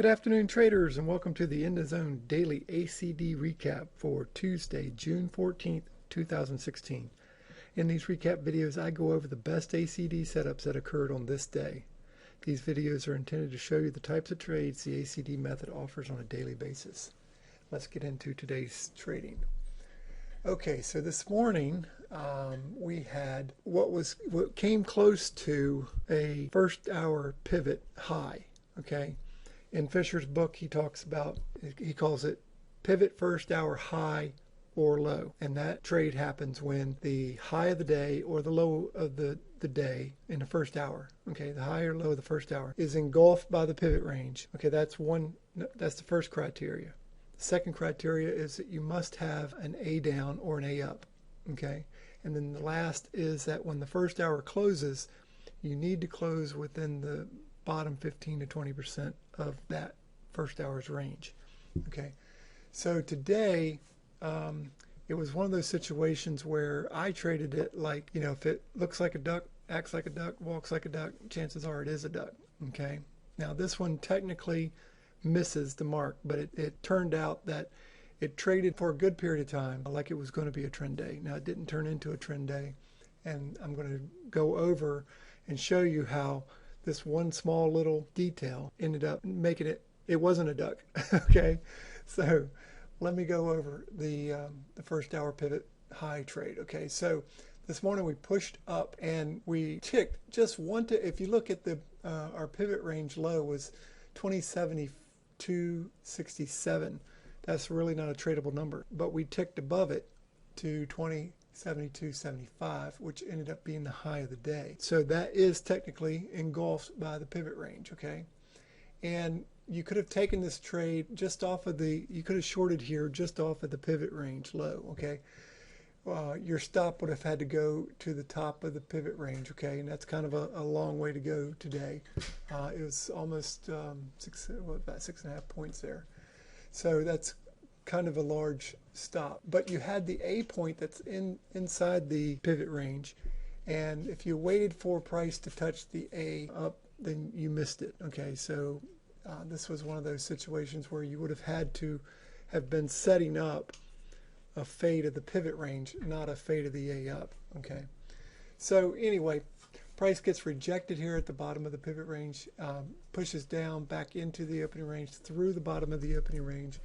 Good afternoon, traders, and welcome to the nthezone daily ACD recap for Tuesday, June 14th, 2016. In these recap videos, I go over the best ACD setups that occurred on this day. These videos are intended to show you the types of trades the ACD method offers on a daily basis. Let's get into today's trading. Okay, so this morning we had what came close to a first hour pivot high. Okay. In Fisher's book, he calls it pivot first hour high or low. And that trade happens when the high of the day or the low of the day in the first hour, okay, the high or low of the first hour is engulfed by the pivot range. Okay, that's the first criteria. The second criteria is that you must have an A down or an A up, okay? And then the last is that when the first hour closes, you need to close within the bottom 15 to 20% of that first hour's range. Okay, so today it was one of those situations where I traded it like, you know, if it looks like a duck, acts like a duck, walks like a duck, chances are it is a duck. Okay, now this one technically misses the mark, but it turned out that it traded for a good period of time like it was going to be a trend day. Now it didn't turn into a trend day, and I'm going to go over and show you how this one small little detail ended up making it wasn't a duck. Okay, so let me go over the first hour pivot high trade. Okay, so this morning we pushed up and we ticked just if you look at the our pivot range low was 2072.67. That's really not a tradable number, but we ticked above it to 2072.75, which ended up being the high of the day. So that is technically engulfed by the pivot range, okay? And you could have taken this trade just off of you could have shorted here just off of the pivot range low, okay? Your stop would have had to go to the top of the pivot range, okay? And that's kind of a long way to go today. It was almost about 6.5 points there. So that's kind of a large stop, but you had the A point that's inside the pivot range, and if you waited for price to touch the A up, then you missed it. Okay, so this was one of those situations where you would have had to have been setting up a fade of the pivot range, not a fade of the A up. Okay, so anyway, price gets rejected here at the bottom of the pivot range, pushes down back into the opening range through the bottom of the opening range,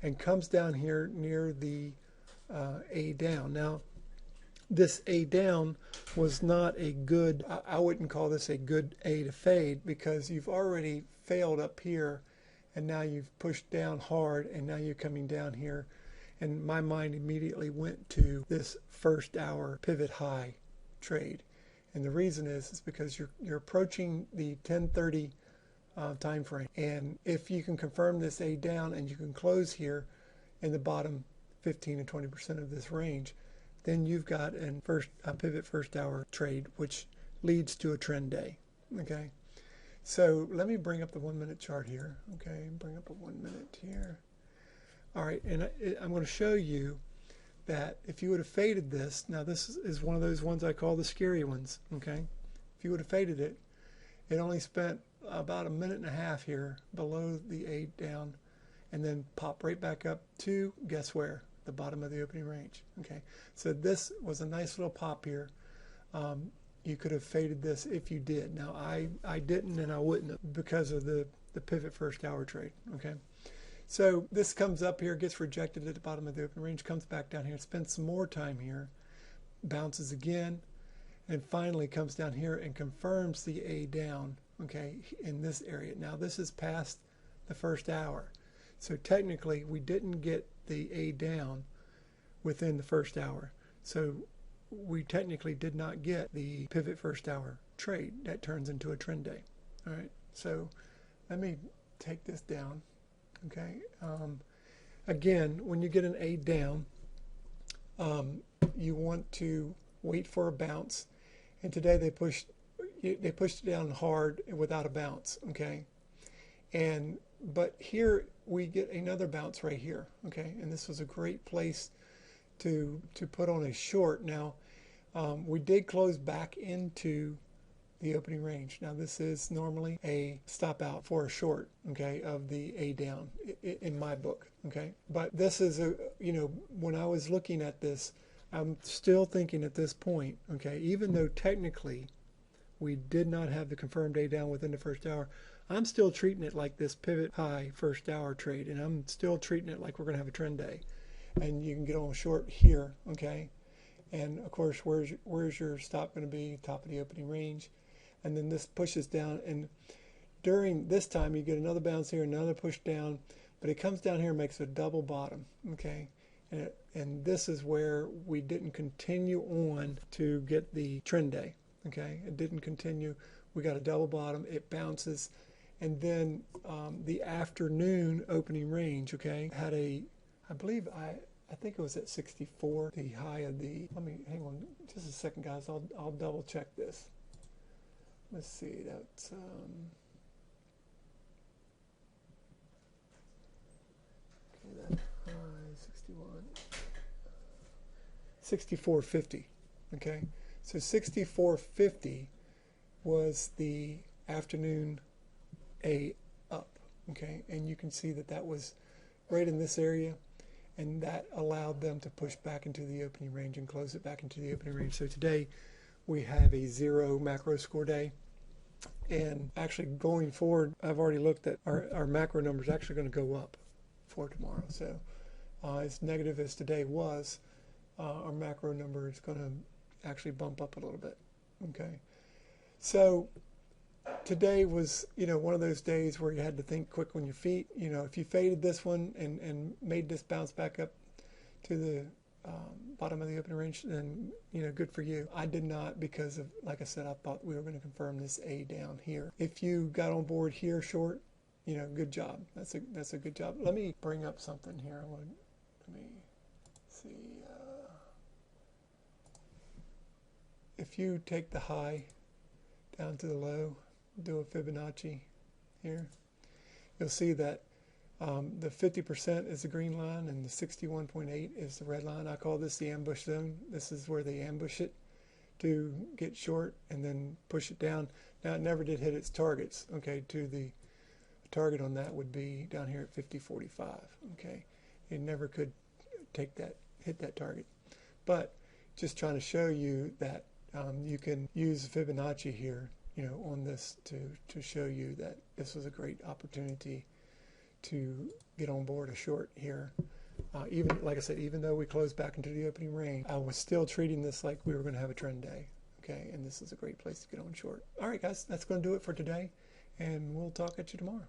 and comes down here near the A down. Now, this A down was not a good, I wouldn't call this a good A to fade, because you've already failed up here, and now you've pushed down hard, and now you're coming down here. And my mind immediately went to this first hour pivot high trade. And the reason is because you're approaching the 10:30 time frame, and if you can confirm this A down and you can close here in the bottom 15 to 20% of this range, then you've got a pivot first hour trade, which leads to a trend day. Okay, so let me bring up the 1 minute chart here. Okay, bring up a 1 minute here. All right, and I'm going to show you that if you would have faded this, now this is one of those ones I call the scary ones. Okay, if you would have faded it, it only spent about a minute and a half here below the A down, and then pop right back up to, guess where? The bottom of the opening range. Okay, so this was a nice little pop here. You could have faded this if you did. Now I didn't, and I wouldn't have, because of the pivot first hour trade. Okay, so this comes up here, gets rejected at the bottom of the opening range, comes back down here, spends some more time here, bounces again, and finally comes down here and confirms the A down, okay, in this area. Now this is past the first hour, so technically we didn't get the A down within the first hour, so we technically did not get the pivot first hour trade that turns into a trend day. All right, so let me take this down. Okay, again, when you get an A down, you want to wait for a bounce, and today they pushed it down hard without a bounce. Okay, but here we get another bounce right here. Okay, and this was a great place to put on a short. Now we did close back into the opening range. Now this is normally a stop out for a short, okay, of the A down in my book, okay. But this is a, when I was looking at this, I'm still thinking at this point, okay, even though technically we did not have the confirmed A down within the first hour, I'm still treating it like this pivot high first hour trade, and I'm still treating it like we're going to have a trend day. And you can get on short here, okay. And of course, where's your stop going to be? Top of the opening range. And then this pushes down, and during this time you get another bounce here, another push down, but it comes down here and makes a double bottom, okay. And this is where we didn't continue on to get the trend day, okay. It didn't continue. We got a double bottom, it bounces, and then the afternoon opening range, okay, had a, I believe I think it was at 64, the high of the, let me, hang on just a second guys, I'll double check this. Let's see, that's, okay, that high, 61, 64.50, okay? So 64.50 was the afternoon A up, okay? And you can see that that was right in this area, and that allowed them to push back into the opening range and close it back into the opening range. So today we have a 0 macro score day. And actually going forward, I've already looked at our macro numbers actually going to go up for tomorrow. So as negative as today was, our macro number is going to actually bump up a little bit. Okay. So today was, one of those days where you had to think quick on your feet. If you faded this one and made this bounce back up to the bottom of the opening range, then good for you. I did not, because of, like I said, I thought we were going to confirm this A down here. If you got on board here short, good job. That's a good job. Let me bring up something here. Let me see. If you take the high down to the low, do a Fibonacci here, you'll see that the 50% is the green line and the 61.8 is the red line. I call this the ambush zone. This is where they ambush it to get short and then push it down. Now it never did hit its targets, okay, to the target on that would be down here at 50.45, okay. It never could hit that target. But just trying to show you that you can use Fibonacci here, on this to show you that this was a great opportunity to get on board a short here. Even, like I said, even though we closed back into the opening range, I was still treating this like we were going to have a trend day. Okay, and this is a great place to get on short. All right, guys, that's going to do it for today, and we'll talk at you tomorrow.